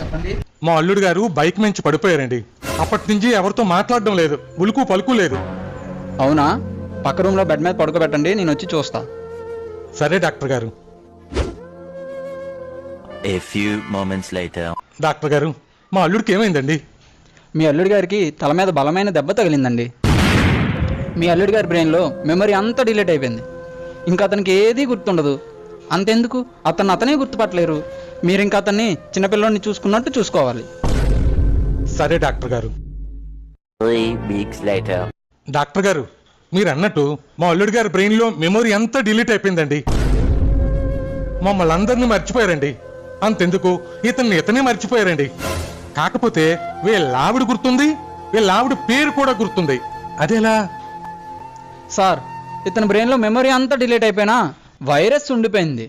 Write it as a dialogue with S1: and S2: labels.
S1: చెప్పండి.
S2: మా అల్లుడు గారు బైక్ నుంచి పడిపోయారండి. అప్పటి నుంచి ఎవరితో మాట్లాడడం లేదు, ఉలుకు పలుకు లేదు.
S1: అవునా? పక్క రూమ్లో బెడ్ మీద పడుకోబెట్టండి, నేను వచ్చి చూస్తా.
S2: సరే డాక్టర్ గారు.
S3: A few moments later.
S2: Doctor గారు, మా అల్లుడికి ఏమైందండి?
S1: మీ అల్లుడి గారికి తల మీద బలమైన దెబ్బ తగిలిందండి. మీ అల్లుడి గారి బ్రెయిన్లో మెమరీ అంతా డిలీట్ అయిపోయింది. ఇంకా అతనికి ఏదీ గుర్తుండదు. అంతెందుకు, అతనే గుర్తుపట్టలేరు. మీరు ఇంకా అతన్ని చిన్నపిల్లోడిని చూసుకున్నట్టు చూసుకోవాలి.
S2: సరే డాక్టర్ గారు.
S3: 3 weeks later.
S2: డాక్టర్ గారు, మీరు అన్నట్టు మా అల్లుడి గారి బ్రెయిన్లో మెమొరీ అంతా డిలీట్ అయిపోయిందండి. మమ్మల్ని అందరినీ మర్చిపోయారండి. అంతెందుకు, ఇతనే మర్చిపోయారండి. కాకపోతే వీళ్ళ ఆవిడ గుర్తుంది, వీళ్ళ ఆవిడ పేరు కూడా గుర్తుంది. అదేలా?
S1: సార్, ఇతని బ్రెయిన్లో మెమరీ అంతా డిలీట్ అయిపోయినా వైరస్ ఉండిపోయింది.